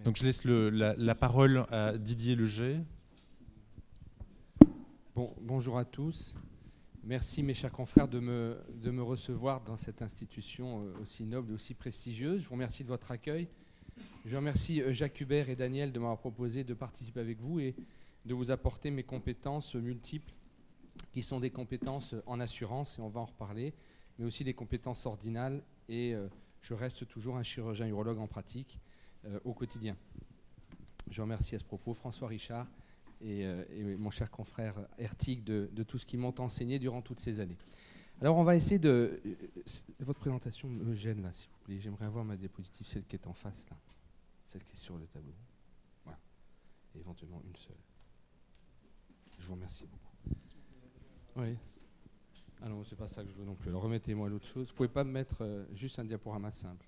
Donc je laisse la parole à Didier Leger. Bonjour à tous. Merci mes chers confrères de me recevoir dans cette institution aussi noble et aussi prestigieuse. Je vous remercie de votre accueil. Je remercie Jacques Hubert et Daniel de m'avoir proposé de participer avec vous et de vous apporter mes compétences multiples, qui sont des compétences en assurance, et on va en reparler, mais aussi des compétences ordinales, et je reste toujours un chirurgien urologue en pratique au quotidien. Je remercie à ce propos François Richard et mon cher confrère Ertig de tout ce qu'ils m'ont enseigné durant toutes ces années. Alors on va essayer de... Votre présentation me gêne là, s'il vous plaît. J'aimerais avoir ma diapositive, celle qui est en face là. Celle qui est sur le tableau. Voilà. Et éventuellement une seule. Je vous remercie beaucoup. Oui. Ah non, c'est pas ça que je veux non plus. Alors remettez-moi l'autre chose. Vous pouvez pas me mettre juste un diaporama simple.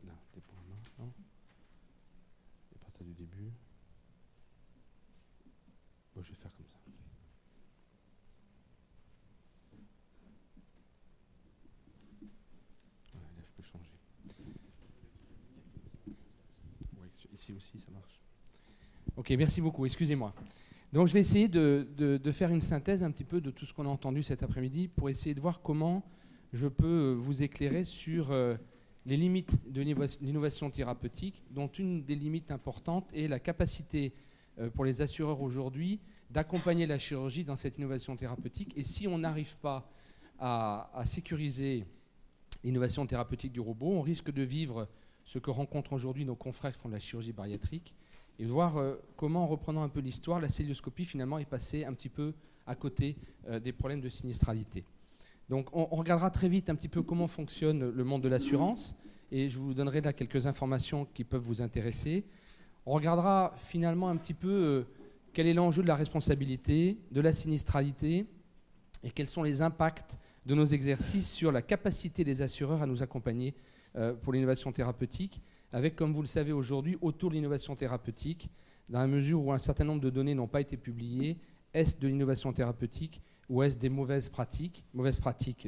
Là, diaporama, non. À partir du début. Bon, je vais faire comme ça. Ouais, là, je peux changer. Ouais, ici aussi, ça marche. Ok, merci beaucoup. Excusez-moi. Donc, je vais essayer de faire une synthèse un petit peu de tout ce qu'on a entendu cet après-midi pour essayer de voir comment je peux vous éclairer sur les limites de l'innovation thérapeutique, dont une des limites importantes est la capacité pour les assureurs aujourd'hui d'accompagner la chirurgie dans cette innovation thérapeutique. Et si on n'arrive pas à sécuriser l'innovation thérapeutique du robot, on risque de vivre ce que rencontrent aujourd'hui nos confrères qui font de la chirurgie bariatrique, et de voir comment, en reprenant un peu l'histoire, la célioscopie finalement est passée un petit peu à côté des problèmes de sinistralité. Donc on regardera très vite un petit peu comment fonctionne le monde de l'assurance, et je vous donnerai là quelques informations qui peuvent vous intéresser. On regardera finalement un petit peu quel est l'enjeu de la responsabilité, de la sinistralité, et quels sont les impacts de nos exercices sur la capacité des assureurs à nous accompagner pour l'innovation thérapeutique, avec, comme vous le savez aujourd'hui, autour de l'innovation thérapeutique, dans la mesure où un certain nombre de données n'ont pas été publiées, est-ce de l'innovation thérapeutique ou est-ce des mauvaises pratiques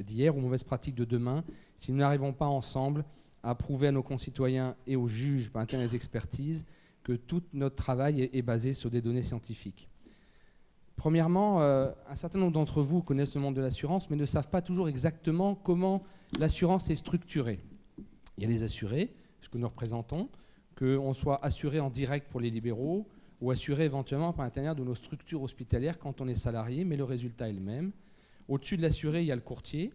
d'hier ou mauvaises pratiques de demain, si nous n'arrivons pas ensemble à prouver à nos concitoyens et aux juges par l'intérêt des expertises que tout notre travail est basé sur des données scientifiques. Premièrement, un certain nombre d'entre vous connaissent le monde de l'assurance, mais ne savent pas toujours exactement comment l'assurance est structurée. Il y a les assurés, ce que nous représentons, qu'on soit assuré en direct pour les libéraux ou assuré éventuellement par l'intérieur de nos structures hospitalières quand on est salarié, mais le résultat est le même. Au-dessus de l'assuré, il y a le courtier.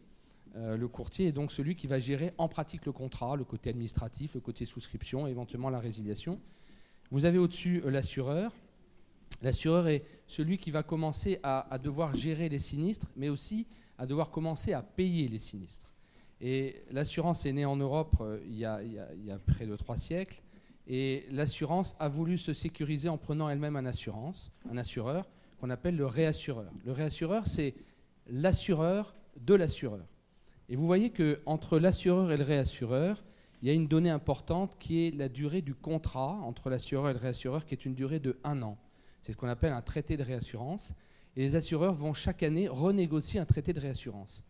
Le courtier est donc celui qui va gérer en pratique le contrat, le côté administratif, le côté souscription et éventuellement la résiliation. Vous avez au-dessus l'assureur. L'assureur est celui qui va commencer à devoir gérer les sinistres, mais aussi à devoir commencer à payer les sinistres. Et l'assurance est née en Europe il y a près de 3 siècles, et l'assurance a voulu se sécuriser en prenant elle-même un assureur, qu'on appelle le réassureur. Le réassureur, c'est l'assureur de l'assureur. Et vous voyez qu'entre l'assureur et le réassureur, il y a une donnée importante qui est la durée du contrat entre l'assureur et le réassureur, qui est une durée de 1 an. C'est ce qu'on appelle un traité de réassurance. Et les assureurs vont chaque année renégocier un traité de réassurance.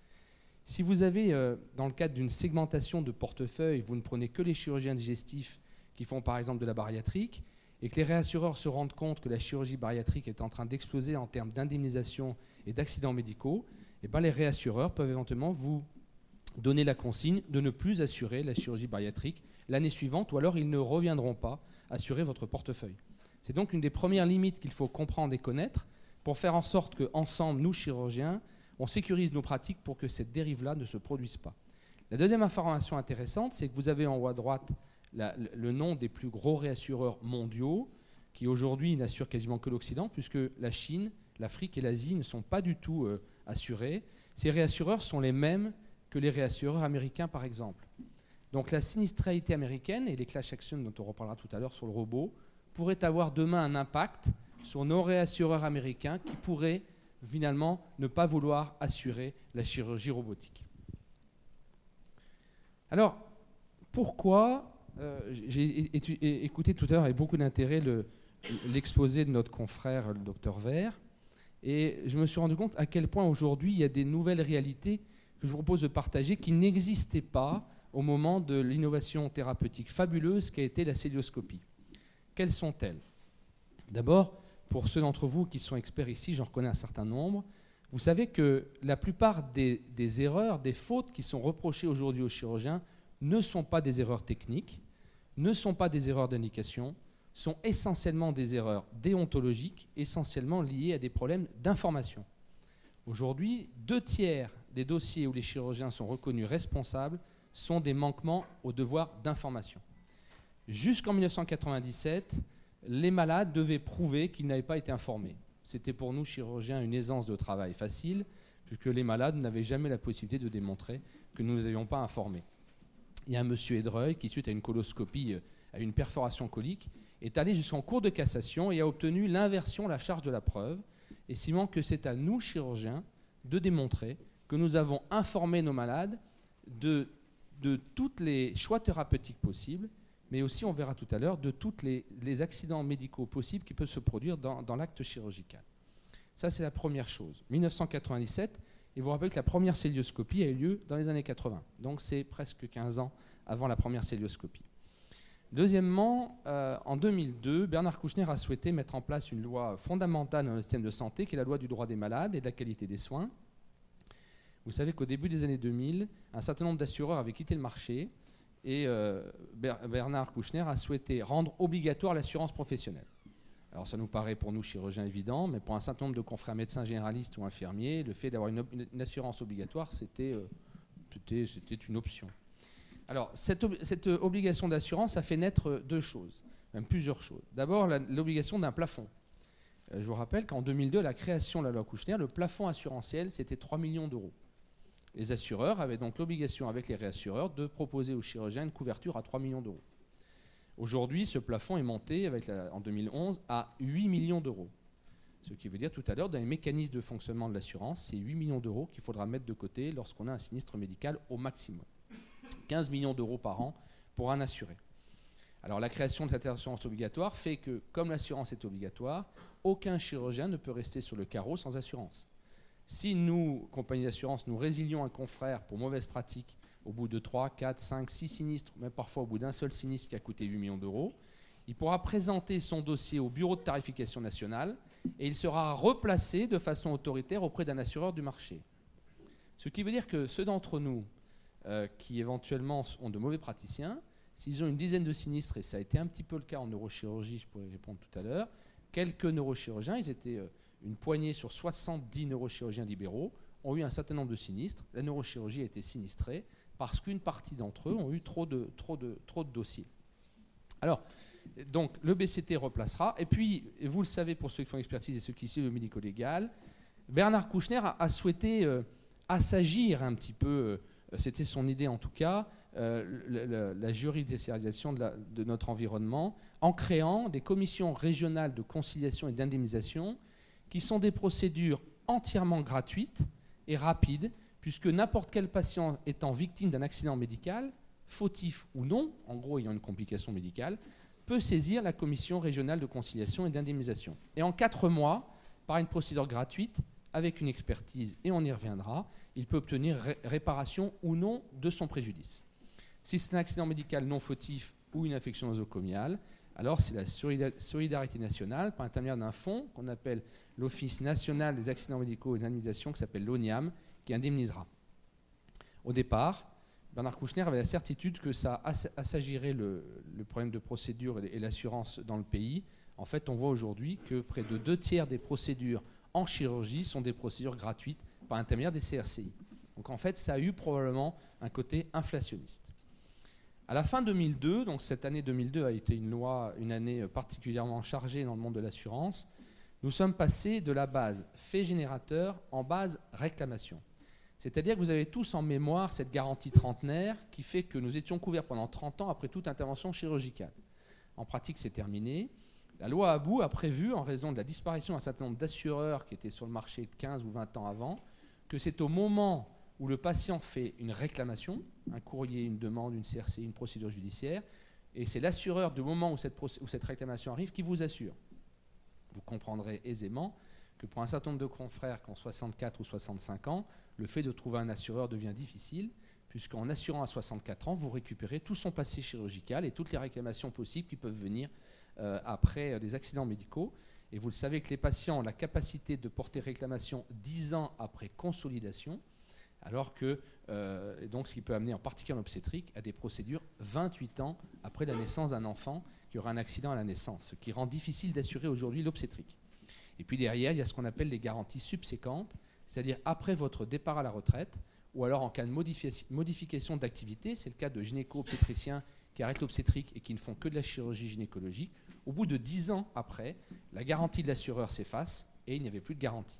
Si vous avez, dans le cadre d'une segmentation de portefeuille, vous ne prenez que les chirurgiens digestifs qui font par exemple de la bariatrique, et que les réassureurs se rendent compte que la chirurgie bariatrique est en train d'exploser en termes d'indemnisation et d'accidents médicaux, et bien les réassureurs peuvent éventuellement vous donner la consigne de ne plus assurer la chirurgie bariatrique l'année suivante, ou alors ils ne reviendront pas assurer votre portefeuille. C'est donc une des premières limites qu'il faut comprendre et connaître pour faire en sorte qu'ensemble, nous chirurgiens, on sécurise nos pratiques pour que cette dérive-là ne se produise pas. La deuxième information intéressante, c'est que vous avez en haut à droite le nom des plus gros réassureurs mondiaux qui aujourd'hui n'assurent quasiment que l'Occident, puisque la Chine, l'Afrique et l'Asie ne sont pas du tout assurés. Ces réassureurs sont les mêmes que les réassureurs américains, par exemple. Donc la sinistralité américaine et les class actions dont on reparlera tout à l'heure sur le robot pourraient avoir demain un impact sur nos réassureurs américains qui pourraient finalement ne pas vouloir assurer la chirurgie robotique. Alors, pourquoi j'ai écouté tout à l'heure avec beaucoup d'intérêt l'exposé de notre confrère, le docteur Vert, et je me suis rendu compte à quel point aujourd'hui il y a des nouvelles réalités que je vous propose de partager qui n'existaient pas au moment de l'innovation thérapeutique fabuleuse qu'a été la cœlioscopie. Quelles sont-elles? D'abord, pour ceux d'entre vous qui sont experts ici, j'en reconnais un certain nombre, vous savez que la plupart des erreurs, des fautes qui sont reprochées aujourd'hui aux chirurgiens ne sont pas des erreurs techniques, ne sont pas des erreurs d'indication, sont essentiellement des erreurs déontologiques, essentiellement liées à des problèmes d'information. Aujourd'hui, 2/3 des dossiers où les chirurgiens sont reconnus responsables sont des manquements au devoir d'information. Jusqu'en 1997, les malades devaient prouver qu'ils n'avaient pas été informés. C'était pour nous, chirurgiens, une aisance de travail facile, puisque les malades n'avaient jamais la possibilité de démontrer que nous ne les avions pas informés. Il y a un monsieur Edreuil qui, suite à une coloscopie, à une perforation colique, est allé jusqu'en cour de cassation et a obtenu l'inversion, la charge de la preuve, estimant que c'est à nous, chirurgiens, de démontrer que nous avons informé nos malades de tous les choix thérapeutiques possibles, mais aussi, on verra tout à l'heure, de tous les accidents médicaux possibles qui peuvent se produire dans l'acte chirurgical. Ça, c'est la première chose. 1997, et vous rappelez que la première cœlioscopie a eu lieu dans les années 80. Donc, c'est presque 15 ans avant la première cœlioscopie. Deuxièmement, en 2002, Bernard Kouchner a souhaité mettre en place une loi fondamentale dans le système de santé, qui est la loi du droit des malades et de la qualité des soins. Vous savez qu'au début des années 2000, un certain nombre d'assureurs avaient quitté le marché et Bernard Kouchner a souhaité rendre obligatoire l'assurance professionnelle. Alors ça nous paraît pour nous chirurgiens évident, mais pour un certain nombre de confrères médecins généralistes ou infirmiers, le fait d'avoir une assurance obligatoire, c'était une option. Alors cette obligation d'assurance a fait naître deux choses, même plusieurs choses. D'abord l'obligation d'un plafond. Je vous rappelle qu'en 2002, la création de la loi Kouchner, le plafond assurantiel, c'était 3 millions d'euros. Les assureurs avaient donc l'obligation, avec les réassureurs, de proposer aux chirurgiens une couverture à 3 millions d'euros. Aujourd'hui, ce plafond est monté, en 2011, à 8 millions d'euros. Ce qui veut dire tout à l'heure, dans les mécanismes de fonctionnement de l'assurance, c'est 8 millions d'euros qu'il faudra mettre de côté lorsqu'on a un sinistre médical au maximum. 15 millions d'euros par an pour un assuré. Alors la création de cette assurance obligatoire fait que, comme l'assurance est obligatoire, aucun chirurgien ne peut rester sur le carreau sans assurance. Si nous, compagnie d'assurance, nous résilions un confrère pour mauvaise pratique au bout de 3, 4, 5, 6 sinistres, même parfois au bout d'un seul sinistre qui a coûté 8 millions d'euros, il pourra présenter son dossier au bureau de tarification nationale et il sera replacé de façon autoritaire auprès d'un assureur du marché. Ce qui veut dire que ceux d'entre nous qui éventuellement ont de mauvais praticiens, s'ils ont une dizaine de sinistres, et ça a été un petit peu le cas en neurochirurgie, je pourrais répondre tout à l'heure, quelques neurochirurgiens, ils étaient une poignée sur 70 neurochirurgiens libéraux, ont eu un certain nombre de sinistres. La neurochirurgie a été sinistrée parce qu'une partie d'entre eux ont eu trop de dossiers. Alors, donc, le BCT replacera. Et puis, vous le savez pour ceux qui font l'expertise et ceux qui suivent le médico-légal, Bernard Kouchner a souhaité assagir un petit peu, c'était son idée en tout cas, la judiciarisation de notre environnement en créant des commissions régionales de conciliation et d'indemnisation qui sont des procédures entièrement gratuites et rapides, puisque n'importe quel patient étant victime d'un accident médical, fautif ou non, en gros ayant une complication médicale, peut saisir la commission régionale de conciliation et d'indemnisation. Et en 4 mois, par une procédure gratuite, avec une expertise, et on y reviendra, il peut obtenir réparation ou non de son préjudice. Si c'est un accident médical non fautif ou une infection nosocomiale, alors c'est la solidarité nationale, par l'intermédiaire d'un fonds qu'on appelle l'Office national des accidents médicaux et d'indemnisation, qui s'appelle l'ONIAM, qui indemnisera. Au départ, Bernard Kouchner avait la certitude que ça assagirait le problème de procédure et l'assurance dans le pays. En fait, on voit aujourd'hui que près de 2/3 des procédures en chirurgie sont des procédures gratuites par l'intermédiaire des CRCI. Donc en fait, ça a eu probablement un côté inflationniste. À la fin 2002, donc cette année 2002 a été une année particulièrement chargée dans le monde de l'assurance, nous sommes passés de la base fait générateur en base réclamation. C'est-à-dire que vous avez tous en mémoire cette garantie trentenaire qui fait que nous étions couverts pendant 30 ans après toute intervention chirurgicale. En pratique, c'est terminé. La loi About a prévu, en raison de la disparition d'un certain nombre d'assureurs qui étaient sur le marché de 15 ou 20 ans avant, que c'est au moment où le patient fait une réclamation, un courrier, une demande, une CRC, une procédure judiciaire, et c'est l'assureur du moment où cette réclamation arrive qui vous assure. Vous comprendrez aisément que pour un certain nombre de confrères qui ont 64 ou 65 ans, le fait de trouver un assureur devient difficile, puisqu'en assurant à 64 ans, vous récupérez tout son passé chirurgical et toutes les réclamations possibles qui peuvent venir après des accidents médicaux. Et vous le savez que les patients ont la capacité de porter réclamation 10 ans après consolidation, alors que, donc, ce qui peut amener, en particulier en obstétrique, à des procédures 28 ans après la naissance d'un enfant qui aura un accident à la naissance, ce qui rend difficile d'assurer aujourd'hui l'obstétrique. Et puis derrière, il y a ce qu'on appelle les garanties subséquentes, c'est-à-dire après votre départ à la retraite, ou alors en cas de modification d'activité, c'est le cas de gynéco-obstétriciens qui arrêtent l'obstétrique et qui ne font que de la chirurgie gynécologique. Au bout de 10 ans après, la garantie de l'assureur s'efface et il n'y avait plus de garantie.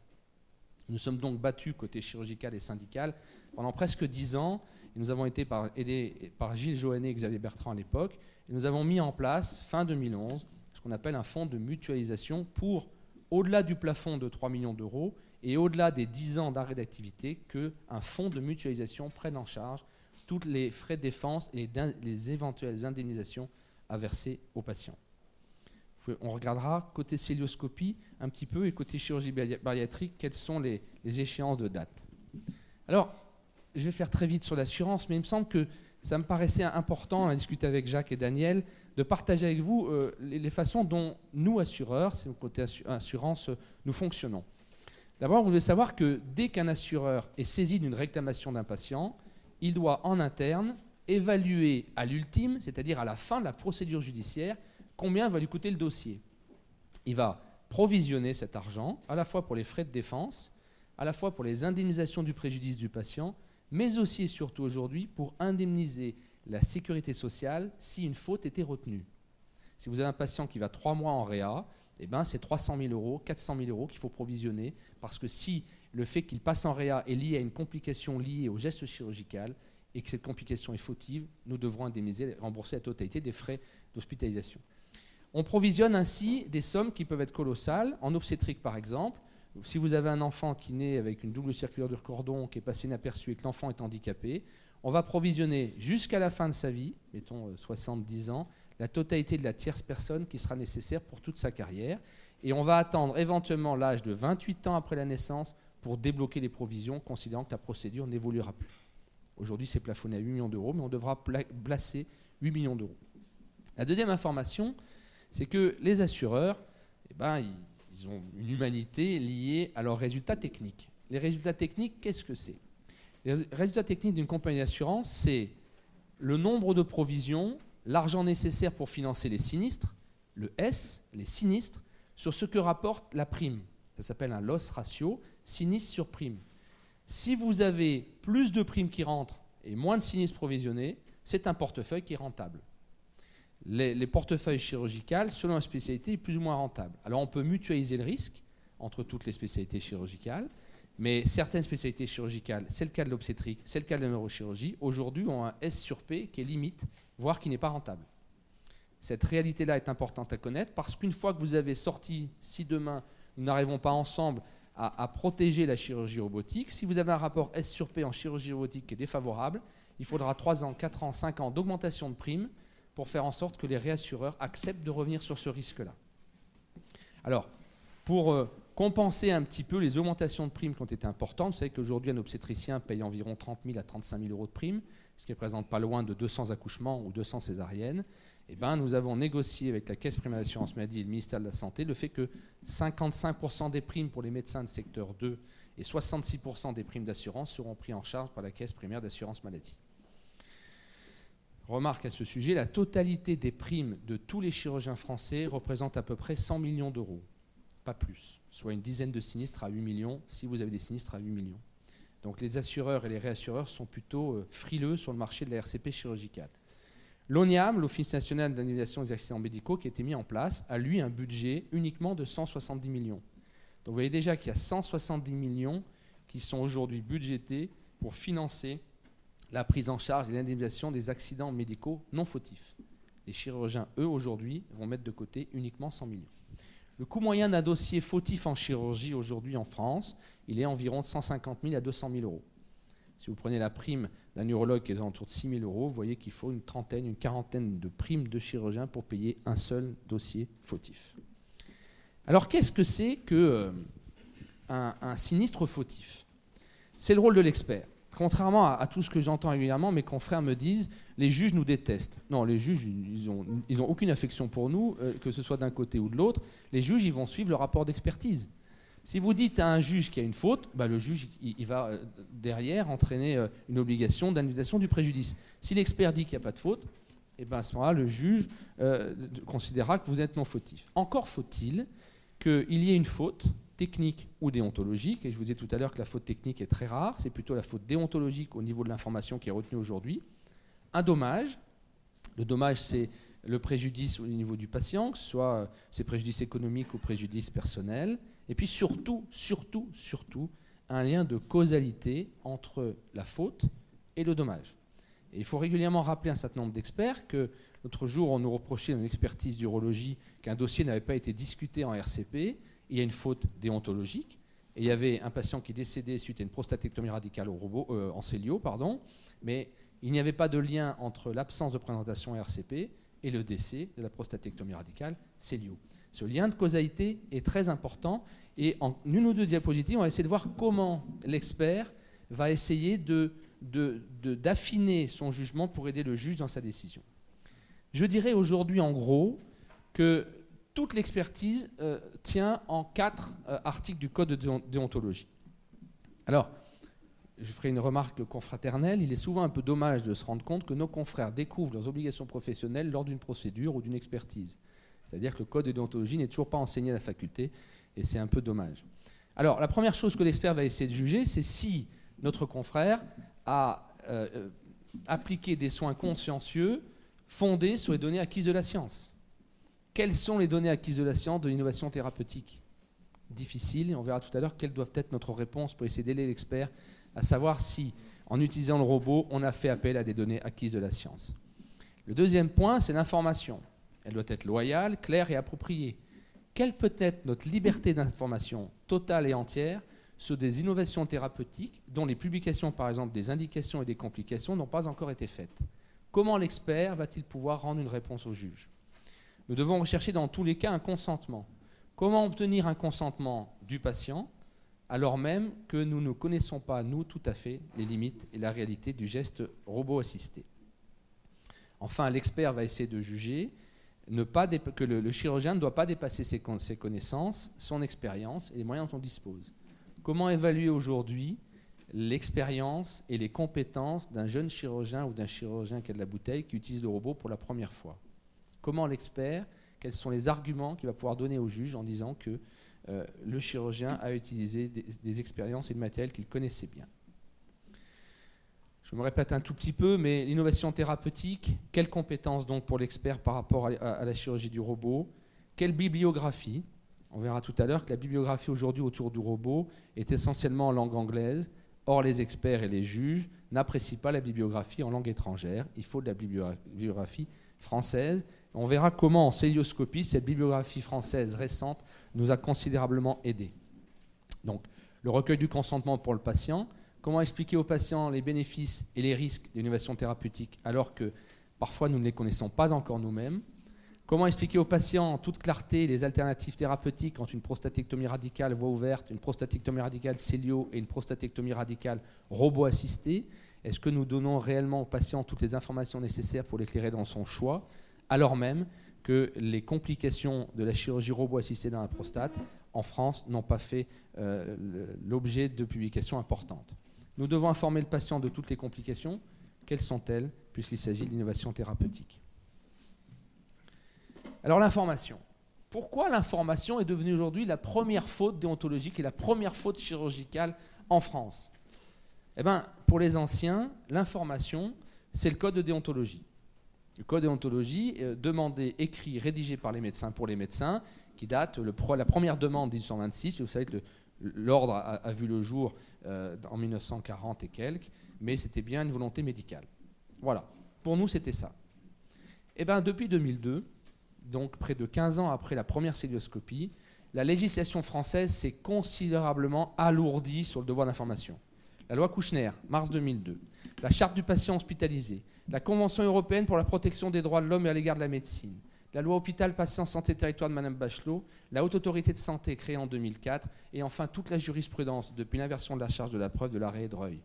Nous sommes donc battus côté chirurgical et syndical pendant presque 10 ans. Et nous avons été aidés par Gilles Joannet et Xavier Bertrand à l'époque. Et nous avons mis en place, fin 2011, ce qu'on appelle un fonds de mutualisation pour, au-delà du plafond de 3 millions d'euros et au-delà des 10 ans d'arrêt d'activité, qu'un fonds de mutualisation prenne en charge tous les frais de défense et les éventuelles indemnisations à verser aux patients. On regardera côté célioscopie un petit peu et côté chirurgie bariatrique, quelles sont les échéances de date. Alors, je vais faire très vite sur l'assurance, mais il me semble que ça me paraissait important, on a discuté avec Jacques et Daniel, de partager avec vous les façons dont nous, assureurs, c'est le côté assurance, nous fonctionnons. D'abord, vous devez savoir que dès qu'un assureur est saisi d'une réclamation d'un patient, il doit en interne évaluer à l'ultime, c'est-à-dire à la fin de la procédure judiciaire, combien va lui coûter le dossier. Il va provisionner cet argent, à la fois pour les frais de défense, à la fois pour les indemnisations du préjudice du patient, mais aussi et surtout aujourd'hui pour indemniser la sécurité sociale si une faute était retenue. Si vous avez un patient qui va 3 mois en réa, eh ben c'est 300 000 euros, 400 000 euros qu'il faut provisionner, parce que si le fait qu'il passe en réa est lié à une complication liée au geste chirurgical et que cette complication est fautive, nous devrons indemniser, rembourser la totalité des frais d'hospitalisation. On provisionne ainsi des sommes qui peuvent être colossales. En obstétrique, par exemple, si vous avez un enfant qui naît avec une double circulaire du cordon, qui est passé inaperçu et que l'enfant est handicapé, on va provisionner jusqu'à la fin de sa vie, mettons 70 ans, la totalité de la tierce personne qui sera nécessaire pour toute sa carrière. Et on va attendre éventuellement l'âge de 28 ans après la naissance pour débloquer les provisions, considérant que la procédure n'évoluera plus. Aujourd'hui, c'est plafonné à 8 millions d'euros, mais on devra placer 8 millions d'euros. La deuxième information, c'est que les assureurs, ils ont une humanité liée à leurs résultats techniques. Les résultats techniques, qu'est-ce que c'est ? Les résultats techniques d'une compagnie d'assurance, c'est le nombre de provisions, l'argent nécessaire pour financer les sinistres, le S, les sinistres, sur ce que rapporte la prime. Ça s'appelle un loss ratio, sinistre sur prime. Si vous avez plus de primes qui rentrent et moins de sinistres provisionnés, c'est un portefeuille qui est rentable. Les portefeuilles chirurgicales, selon la spécialité, est plus ou moins rentable. Alors on peut mutualiser le risque entre toutes les spécialités chirurgicales, mais certaines spécialités chirurgicales, c'est le cas de l'obstétrique, c'est le cas de la neurochirurgie, aujourd'hui ont un S sur P qui est limite, voire qui n'est pas rentable. Cette réalité-là est importante à connaître parce qu'une fois que vous avez sorti, si demain nous n'arrivons pas ensemble à protéger la chirurgie robotique, si vous avez un rapport S sur P en chirurgie robotique qui est défavorable, il faudra 3 ans, 4 ans, 5 ans d'augmentation de primes pour faire en sorte que les réassureurs acceptent de revenir sur ce risque-là. Alors, pour compenser un petit peu les augmentations de primes qui ont été importantes, vous savez qu'aujourd'hui un obstétricien paye environ 30 000 à 35 000 euros de primes, ce qui représente pas loin de 200 accouchements ou 200 césariennes. Eh ben, nous avons négocié avec la Caisse primaire d'assurance maladie et le ministère de la Santé le fait que 55% des primes pour les médecins de secteur 2 et 66% des primes d'assurance seront pris en charge par la Caisse primaire d'assurance maladie. Remarque à ce sujet, la totalité des primes de tous les chirurgiens français représente à peu près 100 millions d'euros, pas plus, soit une dizaine de sinistres à 8 millions, si vous avez des sinistres à 8 millions. Donc les assureurs et les réassureurs sont plutôt frileux sur le marché de la RCP chirurgicale. L'ONIAM, l'Office national d'indemnisation des accidents médicaux, qui a été mis en place, a lui un budget uniquement de 170 millions. Donc vous voyez déjà qu'il y a 170 millions qui sont aujourd'hui budgétés pour financer la prise en charge et l'indemnisation des accidents médicaux non fautifs. Les chirurgiens, eux, aujourd'hui, vont mettre de côté uniquement 100 millions. Le coût moyen d'un dossier fautif en chirurgie aujourd'hui en France, il est environ de 150 000 à 200 000 euros. Si vous prenez la prime d'un urologue qui est autour de 6 000 euros, vous voyez qu'il faut une trentaine, une quarantaine de primes de chirurgiens pour payer un seul dossier fautif. Alors qu'est-ce que c'est qu'un sinistre fautif ? C'est le rôle de l'expert. Contrairement à tout ce que j'entends régulièrement, mes confrères me disent « les juges nous détestent ». Non, les juges, ils ont aucune affection pour nous, que ce soit d'un côté ou de l'autre. Les juges, ils vont suivre le rapport d'expertise. Si vous dites à un juge qu'il y a une faute, le juge il va derrière entraîner une obligation d'indemnisation du préjudice. Si l'expert dit qu'il n'y a pas de faute, à ce moment-là, le juge considérera que vous êtes non fautif. Encore faut-il qu'il y ait une faute technique ou déontologique, et je vous disais tout à l'heure que la faute technique est très rare, c'est plutôt la faute déontologique au niveau de l'information qui est retenue aujourd'hui. Un dommage, le dommage c'est le préjudice au niveau du patient, que ce soit c'est préjudice économique ou préjudice personnel, et puis surtout, un lien de causalité entre la faute et le dommage. Et il faut régulièrement rappeler à un certain nombre d'experts que l'autre jour on nous reprochait dans une expertise d'urologie qu'un dossier n'avait pas été discuté en RCP. Il y a une faute déontologique, et il y avait un patient qui décédait suite à une prostatectomie radicale en célio, mais il n'y avait pas de lien entre l'absence de présentation RCP et le décès de la prostatectomie radicale célio. Ce lien de causalité est très important, et en une ou deux diapositives, on va essayer de voir comment l'expert va essayer d'affiner son jugement pour aider le juge dans sa décision. Je dirais aujourd'hui en gros que toute l'expertise tient en 4 articles du Code de déontologie. Alors, je ferai une remarque confraternelle. Il est souvent un peu dommage de se rendre compte que nos confrères découvrent leurs obligations professionnelles lors d'une procédure ou d'une expertise. C'est-à-dire que le Code de déontologie n'est toujours pas enseigné à la faculté, et c'est un peu dommage. Alors, la première chose que l'expert va essayer de juger, c'est si notre confrère a appliqué des soins consciencieux fondés sur les données acquises de la science. Quelles sont les données acquises de la science de l'innovation thérapeutique? Difficile, et on verra tout à l'heure quelles doivent être notre réponse pour essayer d'aider l'expert à savoir si, en utilisant le robot, on a fait appel à des données acquises de la science. Le deuxième point, c'est l'information. Elle doit être loyale, claire et appropriée. Quelle peut être notre liberté d'information totale et entière sur des innovations thérapeutiques dont les publications, par exemple, des indications et des complications n'ont pas encore été faites? Comment l'expert va-t-il pouvoir rendre une réponse au juge? Nous devons rechercher dans tous les cas un consentement. Comment obtenir un consentement du patient alors même que nous ne connaissons pas, nous, tout à fait, les limites et la réalité du geste robot assisté? Enfin, l'expert va essayer de juger que le chirurgien ne doit pas dépasser ses connaissances, son expérience et les moyens dont on dispose. Comment évaluer aujourd'hui l'expérience et les compétences d'un jeune chirurgien ou d'un chirurgien qui a de la bouteille qui utilise le robot pour la première fois? Comment l'expert, quels sont les arguments qu'il va pouvoir donner au juge en disant que le chirurgien a utilisé des expériences et du matériel qu'il connaissait bien? Je me répète un tout petit peu, mais l'innovation thérapeutique, quelles compétences donc pour l'expert par rapport à la chirurgie du robot? Quelle bibliographie? On verra tout à l'heure que la bibliographie aujourd'hui autour du robot est essentiellement en langue anglaise. Or, les experts et les juges n'apprécient pas la bibliographie en langue étrangère. Il faut de la bibliographie française. On verra comment, en célioscopie, cette bibliographie française récente nous a considérablement aidés. Donc, le recueil du consentement pour le patient. Comment expliquer aux patients les bénéfices et les risques de l'innovation thérapeutique alors que parfois nous ne les connaissons pas encore nous-mêmes? Comment expliquer aux patients en toute clarté les alternatives thérapeutiques entre une prostatectomie radicale voie ouverte, une prostatectomie radicale célio et une prostatectomie radicale robot assistée? Est-ce que nous donnons réellement au patient toutes les informations nécessaires pour l'éclairer dans son choix, alors même que les complications de la chirurgie robot assistée dans la prostate, en France, n'ont pas fait l'objet de publications importantes? Nous devons informer le patient de toutes les complications. Quelles sont-elles, puisqu'il s'agit d'innovation thérapeutique? Alors l'information. Pourquoi l'information est devenue aujourd'hui la première faute déontologique et la première faute chirurgicale en France? Eh bien, pour les anciens, l'information, c'est le code de déontologie. Le code de déontologie, demandé, écrit, rédigé par les médecins pour les médecins, qui date, la première demande 1826, vous savez que l'ordre a vu le jour en 1940 et quelques, mais c'était bien une volonté médicale. Voilà, pour nous c'était ça. Eh bien, depuis 2002, donc près de 15 ans après la première célioscopie, la législation française s'est considérablement alourdie sur le devoir d'information. La loi Kouchner, mars 2002, la charte du patient hospitalisé, la Convention européenne pour la protection des droits de l'homme et à l'égard de la médecine, la loi Hôpital, Patient, Santé, Territoire de Mme Bachelot, la Haute Autorité de Santé créée en 2004, et enfin toute la jurisprudence depuis l'inversion de la charge de la preuve de l'arrêt et de Reuil.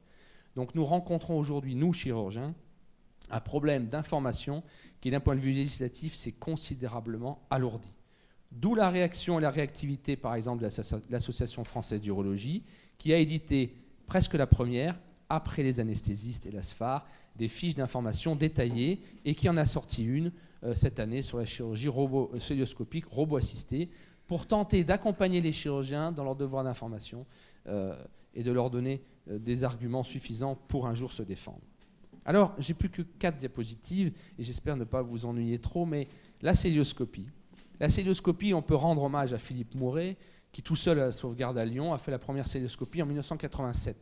Donc nous rencontrons aujourd'hui, nous chirurgiens, un problème d'information qui, d'un point de vue législatif, s'est considérablement alourdi. D'où la réaction et la réactivité, par exemple, de l'Association française d'urologie, qui a édité presque la première, après les anesthésistes et la SFAR, des fiches d'information détaillées et qui en a sorti une cette année sur la chirurgie cœlioscopique robot-assistée pour tenter d'accompagner les chirurgiens dans leur devoir d'information et de leur donner des arguments suffisants pour un jour se défendre. Alors, j'ai plus que 4 diapositives et j'espère ne pas vous ennuyer trop, mais la cœlioscopie. La cœlioscopie, on peut rendre hommage à Philippe Mouret, qui tout seul à la sauvegarde à Lyon a fait la première cœlioscopie en 1987.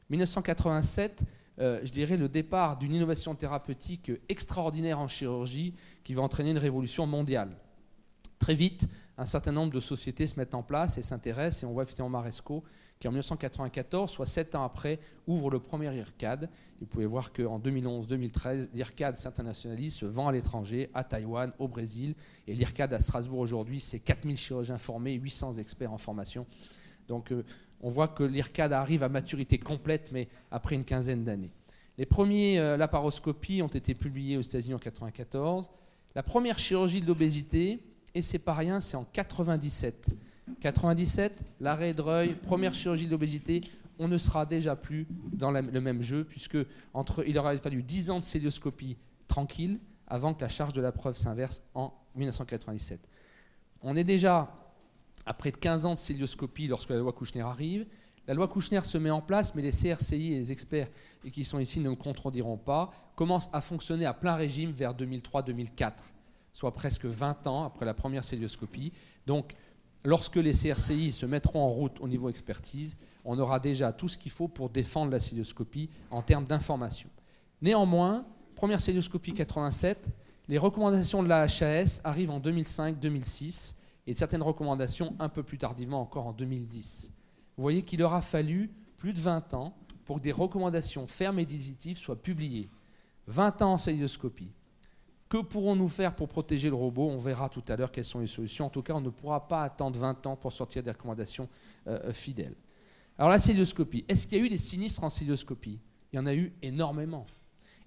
1987, je dirais le départ d'une innovation thérapeutique extraordinaire en chirurgie qui va entraîner une révolution mondiale. Très vite, un certain nombre de sociétés se mettent en place et s'intéressent, et on voit effectivement Maresco qui en 1994, soit 7 ans après, ouvre le premier IRCAD. Vous pouvez voir qu'en 2011-2013, l'IRCAD s'internationalise, se vend à l'étranger, à Taïwan, au Brésil, et l'IRCAD à Strasbourg aujourd'hui, c'est 4000 chirurgiens formés, 800 experts en formation. Donc on voit que l'IRCAD arrive à maturité complète, mais après une quinzaine d'années. Les premiers laparoscopies ont été publiés aux États-Unis en 1994. La première chirurgie de l'obésité, et c'est pas rien, c'est en 97. 97, l'arrêt de Reuil, première chirurgie de l'obésité, on ne sera déjà plus dans le même jeu, puisque il aura fallu 10 ans de cœlioscopie tranquille avant que la charge de la preuve s'inverse en 1997. On est déjà à près de 15 ans de cœlioscopie lorsque la loi Kouchner arrive. La loi Kouchner se met en place, mais les CRCI et les experts qui sont ici ne me contrediront pas, commencent à fonctionner à plein régime vers 2003-2004, soit presque 20 ans après la première cœlioscopie. Donc, lorsque les CRCI se mettront en route au niveau expertise, on aura déjà tout ce qu'il faut pour défendre la cœlioscopie en termes d'information. Néanmoins, première cœlioscopie 87, les recommandations de la HAS arrivent en 2005-2006 et certaines recommandations un peu plus tardivement encore en 2010. Vous voyez qu'il aura fallu plus de 20 ans pour que des recommandations fermes et définitives soient publiées. 20 ans en cœlioscopie. Que pourrons-nous faire pour protéger le robot? On verra tout à l'heure quelles sont les solutions. En tout cas, on ne pourra pas attendre 20 ans pour sortir des recommandations fidèles. Alors la cœlioscopie, est-ce qu'il y a eu des sinistres en cœlioscopie? Il y en a eu énormément.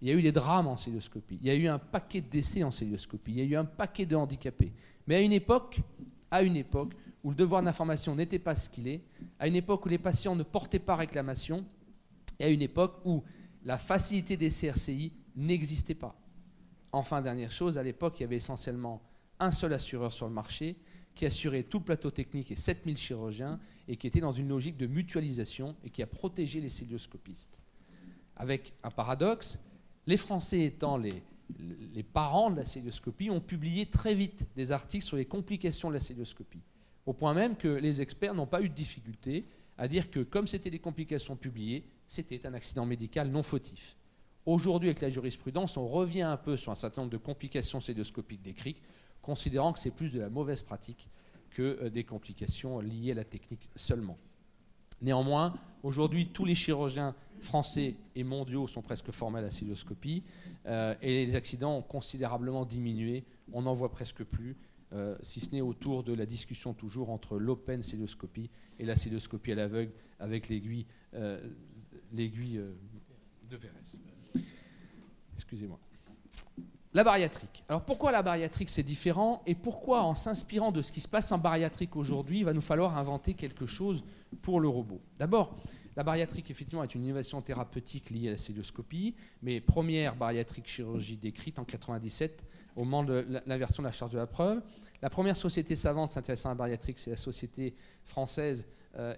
Il y a eu des drames en cœlioscopie. Il y a eu un paquet de décès en cœlioscopie. Il y a eu un paquet de handicapés. Mais à une époque où le devoir d'information n'était pas ce qu'il est, à une époque où les patients ne portaient pas réclamation, et à une époque où la facilité des CRCI n'existait pas. Enfin, dernière chose, à l'époque, il y avait essentiellement un seul assureur sur le marché qui assurait tout le plateau technique et 7000 chirurgiens et qui était dans une logique de mutualisation et qui a protégé les cœlioscopistes. Avec un paradoxe, les Français étant les parents de la cœlioscopie ont publié très vite des articles sur les complications de la cœlioscopie, au point même que les experts n'ont pas eu de difficulté à dire que comme c'était des complications publiées, c'était un accident médical non fautif. Aujourd'hui, avec la jurisprudence, on revient un peu sur un certain nombre de complications cœlioscopiques décrites, considérant que c'est plus de la mauvaise pratique que des complications liées à la technique seulement. Néanmoins, aujourd'hui, tous les chirurgiens français et mondiaux sont presque formés à la cœlioscopie et les accidents ont considérablement diminué. On n'en voit presque plus, si ce n'est autour de la discussion toujours entre l'open cœlioscopie et la cœlioscopie à l'aveugle avec l'aiguille de Verès. Excusez-moi. La bariatrique. Alors pourquoi la bariatrique c'est différent et pourquoi en s'inspirant de ce qui se passe en bariatrique aujourd'hui, il va nous falloir inventer quelque chose pour le robot? D'abord, la bariatrique effectivement est une innovation thérapeutique liée à la cœlioscopie, mais première bariatrique chirurgie décrite en 1997 au moment de l'inversion de la charge de la preuve. La première société savante s'intéressant à la bariatrique, c'est la Société française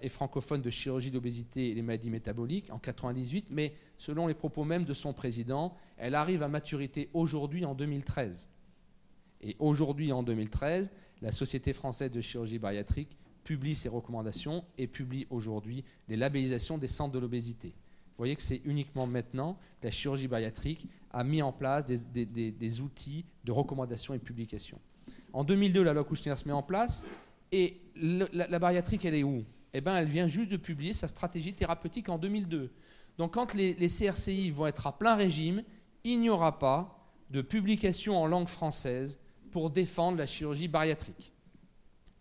et francophone de chirurgie d'obésité et des maladies métaboliques en 1998, mais selon les propos même de son président, elle arrive à maturité aujourd'hui en 2013. Et aujourd'hui en 2013, la Société française de chirurgie bariatrique publie ses recommandations et publie aujourd'hui les labellisations des centres de l'obésité. Vous voyez que c'est uniquement maintenant que la chirurgie bariatrique a mis en place des outils de recommandation et de publication. En 2002, la loi Kouchner se met en place et la bariatrique, elle est où? Eh bien, elle vient juste de publier sa stratégie thérapeutique en 2002. Donc, quand les CRCI vont être à plein régime, il n'y aura pas de publication en langue française pour défendre la chirurgie bariatrique.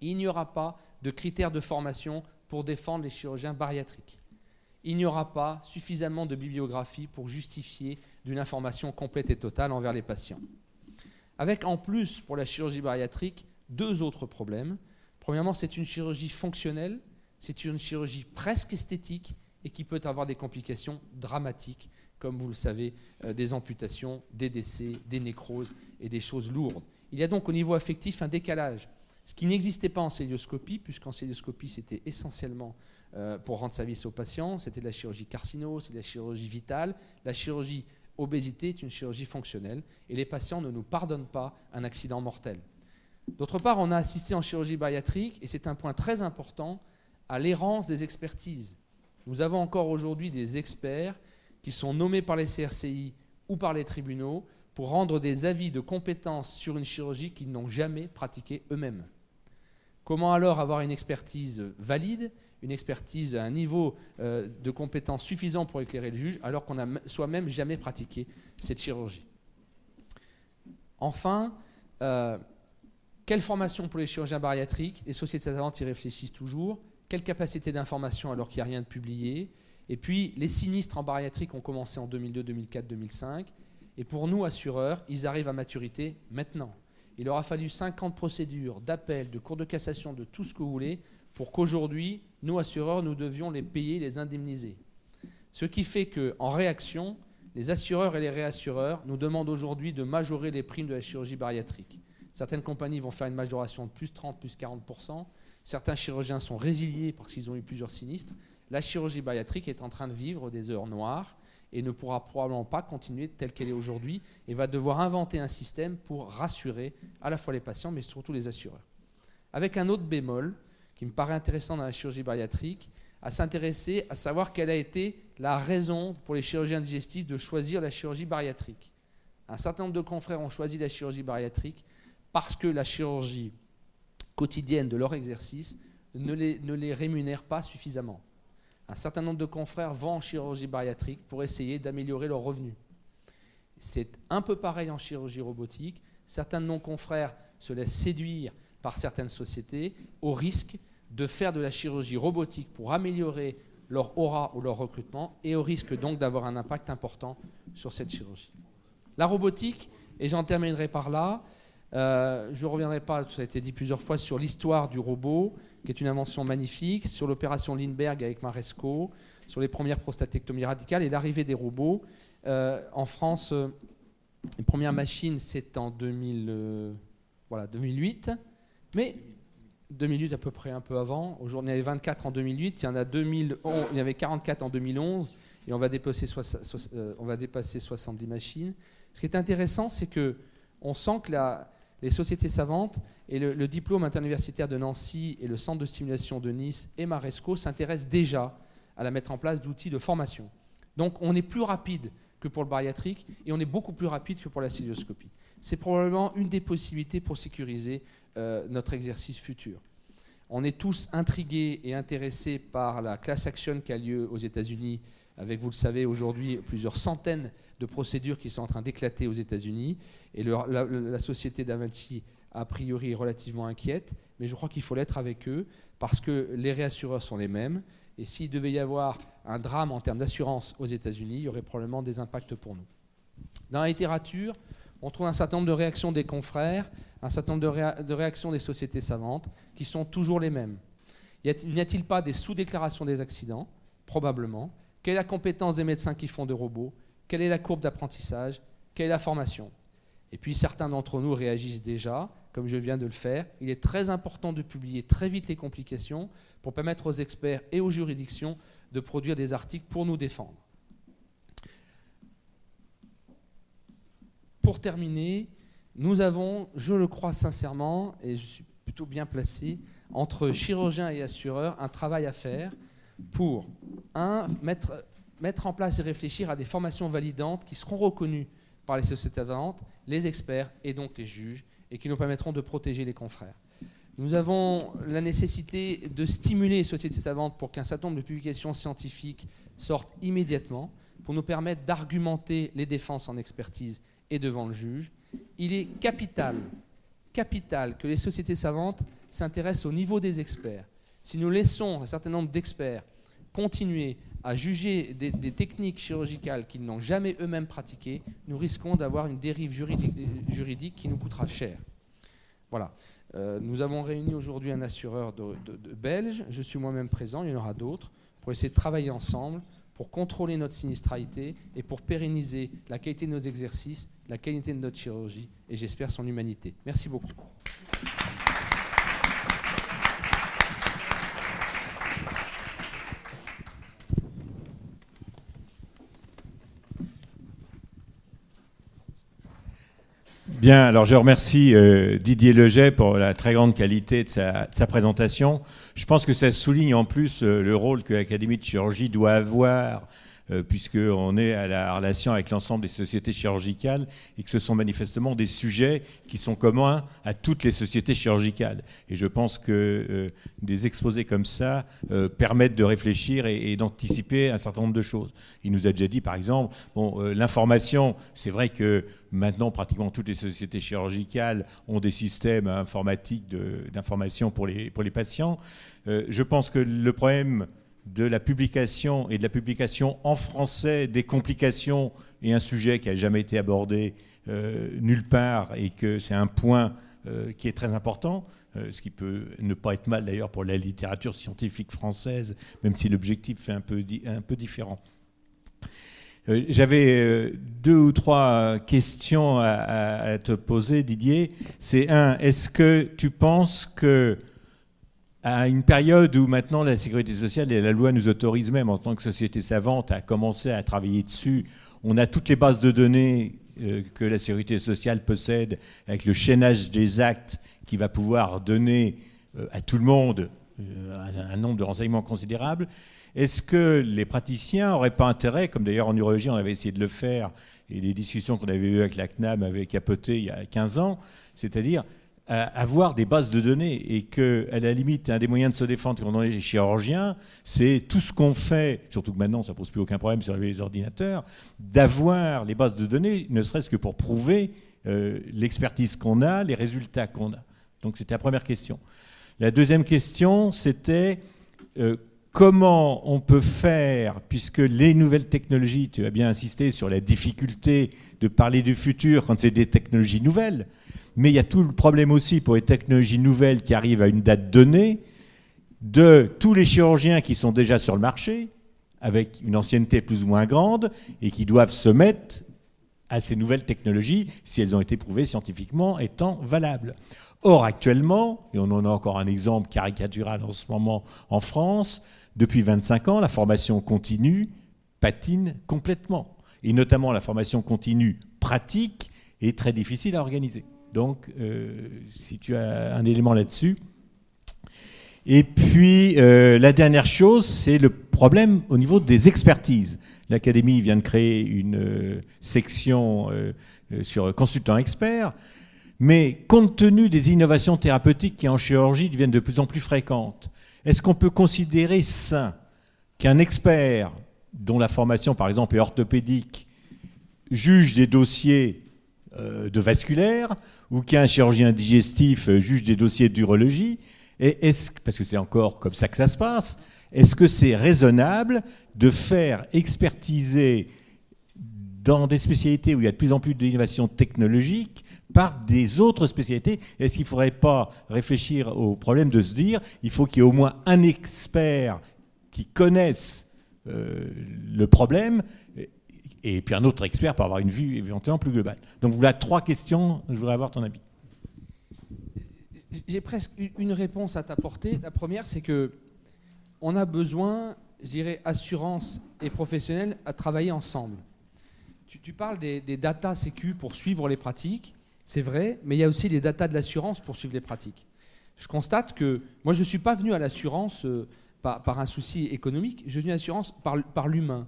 Il n'y aura pas de critères de formation pour défendre les chirurgiens bariatriques. il n'y aura pas suffisamment de bibliographie pour justifier d'une information complète et totale envers les patients. Avec en plus, pour la chirurgie bariatrique, 2 autres problèmes. Premièrement, c'est une chirurgie fonctionnelle, c'est une chirurgie presque esthétique et qui peut avoir des complications dramatiques, comme vous le savez, des amputations, des décès, des nécroses et des choses lourdes. Il y a donc au niveau affectif un décalage, ce qui n'existait pas en cœlioscopie, puisqu'en cœlioscopie, c'était essentiellement pour rendre service aux patients, c'était de la chirurgie carcino, c'est de la chirurgie vitale. La chirurgie obésité est une chirurgie fonctionnelle et les patients ne nous pardonnent pas un accident mortel. D'autre part, on a assisté en chirurgie bariatrique, et c'est un point très important, à l'errance des expertises. Nous avons encore aujourd'hui des experts qui sont nommés par les CRCI ou par les tribunaux pour rendre des avis de compétence sur une chirurgie qu'ils n'ont jamais pratiquée eux-mêmes. Comment alors avoir une expertise valide, une expertise à un niveau de compétence suffisant pour éclairer le juge, alors qu'on n'a soi-même jamais pratiqué cette chirurgie? Enfin, quelle formation pour les chirurgiens bariatriques? Les sociétés savantes y réfléchissent toujours. Quelle capacité d'information alors qu'il n'y a rien de publié? Et puis, les sinistres en bariatrique ont commencé en 2002, 2004, 2005. Et pour nous, assureurs, ils arrivent à maturité maintenant. Il aura fallu 50 procédures d'appel, de cours de cassation, de tout ce que vous voulez, pour qu'aujourd'hui, nous, assureurs, nous devions les payer, les indemniser. Ce qui fait qu'en réaction, les assureurs et les réassureurs nous demandent aujourd'hui de majorer les primes de la chirurgie bariatrique. Certaines compagnies vont faire une majoration de plus 30, plus 40%. Certains chirurgiens sont résiliés parce qu'ils ont eu plusieurs sinistres. La chirurgie bariatrique est en train de vivre des heures noires et ne pourra probablement pas continuer telle qu'elle est aujourd'hui et va devoir inventer un système pour rassurer à la fois les patients mais surtout les assureurs. Avec un autre bémol qui me paraît intéressant dans la chirurgie bariatrique, à s'intéresser à savoir quelle a été la raison pour les chirurgiens digestifs de choisir la chirurgie bariatrique. Un certain nombre de confrères ont choisi la chirurgie bariatrique parce que la chirurgie quotidienne de leur exercice ne les rémunère pas suffisamment. Un certain nombre de confrères vont en chirurgie bariatrique pour essayer d'améliorer leurs revenus. C'est un peu pareil en chirurgie robotique. Certains de nos confrères se laissent séduire par certaines sociétés au risque de faire de la chirurgie robotique pour améliorer leur aura ou leur recrutement et au risque donc d'avoir un impact important sur cette chirurgie. La robotique, et j'en terminerai par là, je ne reviendrai pas, ça a été dit plusieurs fois, sur l'histoire du robot, qui est une invention magnifique, sur l'opération Lindbergh avec Maresco, sur les premières prostatectomies radicales et l'arrivée des robots. En France, les premières machines, c'est en 2008, mais 2008 à peu près un peu avant. Aujourd'hui, il y en avait 24 en 2008, il y en avait 44 en 2011, et on va dépasser 70 machines. Ce qui est intéressant, c'est qu'on sent que les sociétés savantes et le diplôme interuniversitaire de Nancy et le centre de stimulation de Nice et Maresco s'intéressent déjà à la mettre en place d'outils de formation. Donc on est plus rapide que pour le bariatrique et on est beaucoup plus rapide que pour la cœlioscopie. C'est probablement une des possibilités pour sécuriser notre exercice futur. On est tous intrigués et intéressés par la class action qui a lieu aux États-Unis, avec, vous le savez, aujourd'hui plusieurs centaines de procédures qui sont en train d'éclater aux États-Unis. Et la société d'Avanti, a priori, est relativement inquiète, mais je crois qu'il faut l'être avec eux, parce que les réassureurs sont les mêmes. Et s'il devait y avoir un drame en termes d'assurance aux États-Unis, il y aurait probablement des impacts pour nous. Dans la littérature, on trouve un certain nombre de réactions des confrères, un certain nombre de réactions des sociétés savantes, qui sont toujours les mêmes. N'y a-t-il pas des sous-déclarations des accidents? Probablement. Quelle est la compétence des médecins qui font des robots? Quelle est la courbe d'apprentissage? Quelle est la formation? Et puis certains d'entre nous réagissent déjà, comme je viens de le faire. Il est très important de publier très vite les complications pour permettre aux experts et aux juridictions de produire des articles pour nous défendre. Pour terminer, nous avons, je le crois sincèrement, et je suis plutôt bien placé, entre chirurgiens et assureurs, un travail à faire pour, mettre en place et réfléchir à des formations validantes qui seront reconnues par les sociétés savantes, les experts et donc les juges, et qui nous permettront de protéger les confrères. Nous avons la nécessité de stimuler les sociétés savantes pour qu'un certain nombre de publications scientifiques sortent immédiatement, pour nous permettre d'argumenter les défenses en expertise et devant le juge. Il est capital que les sociétés savantes s'intéressent au niveau des experts. Si nous laissons un certain nombre d'experts continuer à juger des techniques chirurgicales qu'ils n'ont jamais eux-mêmes pratiquées, nous risquons d'avoir une dérive juridique qui nous coûtera cher. Voilà. Nous avons réuni aujourd'hui un assureur de belge, je suis moi-même présent, il y en aura d'autres, pour essayer de travailler ensemble, pour contrôler notre sinistralité et pour pérenniser la qualité de nos exercices, la qualité de notre chirurgie et j'espère son humanité. Merci beaucoup. Bien, alors je remercie Didier Leget pour la très grande qualité de sa présentation. Je pense que ça souligne en plus le rôle que l'Académie de chirurgie doit avoir, puisqu'on est à la relation avec l'ensemble des sociétés chirurgicales et que ce sont manifestement des sujets qui sont communs à toutes les sociétés chirurgicales. Et je pense que des exposés comme ça permettent de réfléchir et d'anticiper un certain nombre de choses. Il nous a déjà dit, par exemple, l'information, c'est vrai que maintenant, pratiquement toutes les sociétés chirurgicales ont des systèmes informatiques d'information pour les patients. Je pense que le problème de la publication et de la publication en français des complications est un sujet qui n'a jamais été abordé nulle part et que c'est un point qui est très important, ce qui peut ne pas être mal d'ailleurs pour la littérature scientifique française, même si l'objectif est un peu différent. J'avais 2 ou 3 questions à te poser, Didier. C'est est-ce que tu penses que à une période où maintenant la sécurité sociale et la loi nous autorisent même en tant que société savante à commencer à travailler dessus, on a toutes les bases de données que la sécurité sociale possède avec le chaînage des actes qui va pouvoir donner à tout le monde un nombre de renseignements considérable. Est-ce que les praticiens n'auraient pas intérêt, comme d'ailleurs en urologie on avait essayé de le faire, et les discussions qu'on avait eues avec la CNAM avaient capoté il y a 15 ans, c'est-à-dire avoir des bases de données et qu'à la limite, un des moyens de se défendre quand on est chirurgien, c'est tout ce qu'on fait, surtout que maintenant ça ne pose plus aucun problème sur les ordinateurs, d'avoir les bases de données, ne serait-ce que pour prouver l'expertise qu'on a, les résultats qu'on a. Donc c'était la première question. La deuxième question, c'était comment on peut faire, puisque les nouvelles technologies, tu as bien insisté sur la difficulté de parler du futur quand c'est des technologies nouvelles, mais il y a tout le problème aussi pour les technologies nouvelles qui arrivent à une date donnée, de tous les chirurgiens qui sont déjà sur le marché, avec une ancienneté plus ou moins grande, et qui doivent se mettre à ces nouvelles technologies, si elles ont été prouvées scientifiquement étant valables. Or, actuellement, et on en a encore un exemple caricatural en ce moment en France, depuis 25 ans, la formation continue patine complètement. Et notamment la formation continue pratique est très difficile à organiser. Donc, si tu as un élément là-dessus. Et puis, la dernière chose, c'est le problème au niveau des expertises. L'Académie vient de créer une section sur consultants experts, mais compte tenu des innovations thérapeutiques qui en chirurgie deviennent de plus en plus fréquentes, est-ce qu'on peut considérer sain qu'un expert dont la formation, par exemple, est orthopédique, juge des dossiers de vasculaire, ou qu'un chirurgien digestif juge des dossiers d'urologie, parce que c'est encore comme ça que ça se passe, est-ce que c'est raisonnable de faire expertiser dans des spécialités où il y a de plus en plus d'innovations technologiques par des autres spécialités? Est-ce qu'il ne faudrait pas réfléchir au problème de se dire il faut qu'il y ait au moins un expert qui connaisse le problème et puis un autre expert pour avoir une vue éventuellement plus globale? Donc voilà 3 questions, je voudrais avoir ton avis. J'ai presque une réponse à t'apporter. La première, c'est qu'on a besoin, je dirais, assurance et professionnels à travailler ensemble. Tu parles des data sécu pour suivre les pratiques, c'est vrai, mais il y a aussi les data de l'assurance pour suivre les pratiques. Je constate que moi, je ne suis pas venu à l'assurance par un souci économique, je suis venu à l'assurance par l'humain.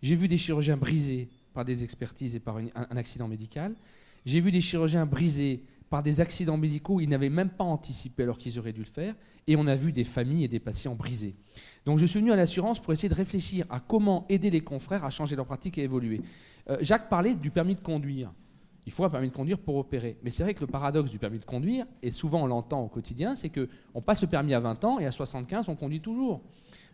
J'ai vu des chirurgiens brisés par des expertises et par un accident médical. J'ai vu des chirurgiens brisés par des accidents médicaux qu'ils n'avaient même pas anticipé alors qu'ils auraient dû le faire. Et on a vu des familles et des patients brisés. Donc je suis venu à l'assurance pour essayer de réfléchir à comment aider les confrères à changer leur pratique et à évoluer. Jacques parlait du permis de conduire. Il faut un permis de conduire pour opérer. Mais c'est vrai que le paradoxe du permis de conduire, et souvent on l'entend au quotidien, c'est qu'on passe le permis à 20 ans et à 75, on conduit toujours.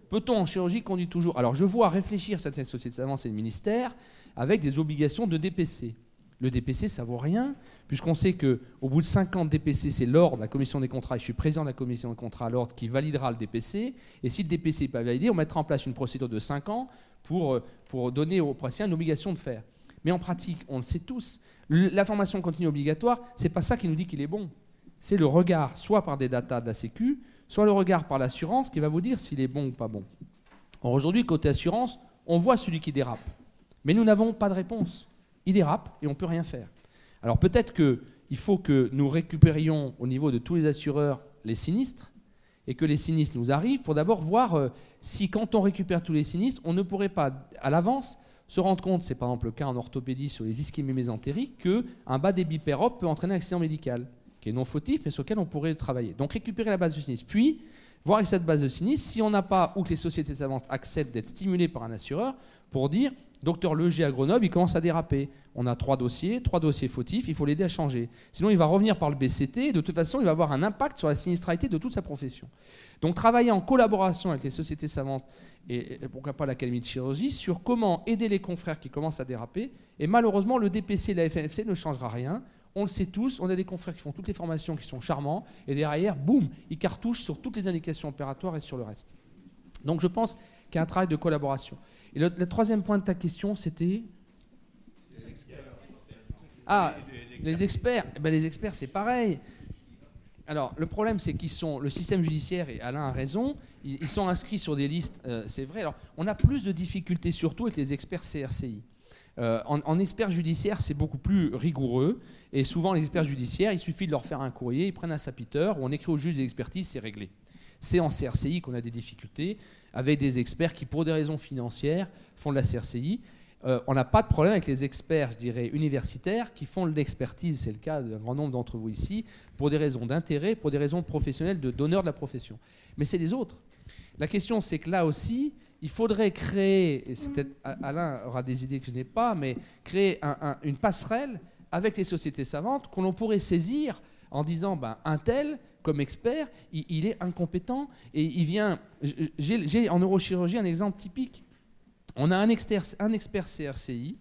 Peut-on en chirurgie qu'on dit toujours? Alors je vois réfléchir certaines sociétés savantes et le ministère avec des obligations de DPC. Le DPC, ça vaut rien, puisqu'on sait qu'au bout de 5 ans de DPC, c'est l'ordre, la commission des contrats, et je suis président de la commission des contrats à l'ordre, qui validera le DPC. Et si le DPC n'est pas validé, on mettra en place une procédure de 5 ans pour donner aux praticiens une obligation de faire. Mais en pratique, on le sait tous, la formation continue obligatoire, ce n'est pas ça qui nous dit qu'il est bon. C'est le regard, soit par des datas de la Sécu, soit le regard par l'assurance qui va vous dire s'il est bon ou pas bon. Or, aujourd'hui, côté assurance, on voit celui qui dérape. Mais nous n'avons pas de réponse. Il dérape et on ne peut rien faire. Alors peut-être qu'il faut que nous récupérions au niveau de tous les assureurs les sinistres et que les sinistres nous arrivent pour d'abord voir si quand on récupère tous les sinistres, on ne pourrait pas à l'avance se rendre compte, c'est par exemple le cas en orthopédie sur les ischémies mésentériques, qu'un bas débit PEROP peut entraîner un accident médical, qui est non fautif mais sur lequel on pourrait travailler. Donc récupérer la base de sinistre, puis voir avec cette base de sinistre si on n'a pas, ou que les sociétés savantes acceptent d'être stimulées par un assureur pour dire docteur Leger à Grenoble, il commence à déraper. On a 3 dossiers fautifs, il faut l'aider à changer. Sinon, il va revenir par le BCT et de toute façon, il va avoir un impact sur la sinistralité de toute sa profession. Donc, travailler en collaboration avec les sociétés savantes et pourquoi pas l'Académie de chirurgie sur comment aider les confrères qui commencent à déraper. Et malheureusement, le DPC et la FNFC ne changera rien. On le sait tous, on a des confrères qui font toutes les formations qui sont charmants et derrière, boum, ils cartouchent sur toutes les indications opératoires et sur le reste. Donc, je pense qu'il y a un travail de collaboration. Et le troisième point de ta question, c'était les experts. Eh ben, les experts, c'est pareil. Alors, le problème, c'est qu'ils sont... Le système judiciaire, et Alain a raison, ils sont inscrits sur des listes, c'est vrai. Alors, on a plus de difficultés, surtout avec les experts CRCI. En experts judiciaires, c'est beaucoup plus rigoureux. Et souvent, les experts judiciaires, il suffit de leur faire un courrier, ils prennent un sapiteur, ou on écrit au juge des expertises, c'est réglé. C'est en CRCI qu'on a des difficultés, avec des experts qui, pour des raisons financières, font de la CRCI. On n'a pas de problème avec les experts, je dirais, universitaires, qui font de l'expertise, c'est le cas d'un grand nombre d'entre vous ici, pour des raisons d'intérêt, pour des raisons professionnelles, d'honneur de la profession. Mais c'est les autres. La question, c'est que là aussi, il faudrait créer, et c'est peut-être Alain aura des idées que je n'ai pas, mais créer une passerelle avec les sociétés savantes que l'on pourrait saisir en disant, un tel, comme expert, il est incompétent et il vient... J'ai en neurochirurgie un exemple typique. On a un expert CRCI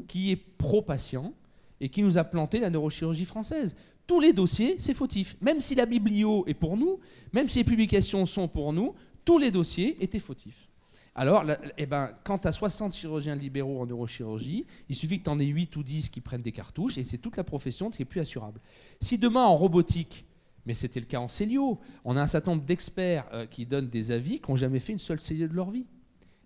qui est pro-patient et qui nous a planté la neurochirurgie française. Tous les dossiers, c'est fautif. Même si la biblio est pour nous, même si les publications sont pour nous, tous les dossiers étaient fautifs. Alors, quand tu as 60 chirurgiens libéraux en neurochirurgie, il suffit que tu en aies 8 ou 10 qui prennent des cartouches et c'est toute la profession qui est plus assurable. Si demain, en robotique, mais c'était le cas en Célio, on a un certain nombre d'experts qui donnent des avis qui n'ont jamais fait une seule Célio de leur vie.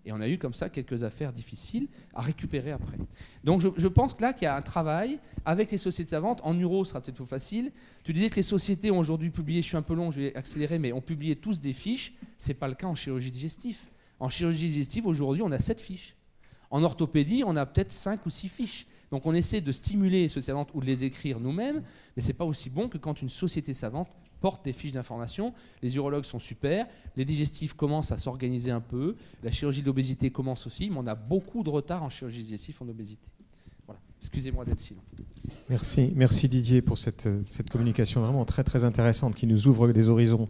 Et on a eu comme ça quelques affaires difficiles à récupérer après. Donc je pense que là qu'il y a un travail avec les sociétés savantes. En neuro, ce sera peut-être plus facile. Tu disais que les sociétés ont aujourd'hui publié, je suis un peu long, je vais accélérer, mais ont publié tous des fiches. Ce n'est pas le cas en chirurgie digestive. En chirurgie digestive, aujourd'hui, on a 7 fiches. En orthopédie, on a peut-être 5 ou 6 fiches. Donc on essaie de stimuler les sociétés savantes ou de les écrire nous-mêmes, mais ce n'est pas aussi bon que quand une société savante porte des fiches d'information. Les urologues sont super, les digestifs commencent à s'organiser un peu, la chirurgie de l'obésité commence aussi, mais on a beaucoup de retard en chirurgie digestive en obésité. Voilà, excusez-moi d'être si long. Merci Didier pour cette communication vraiment très très intéressante qui nous ouvre des horizons.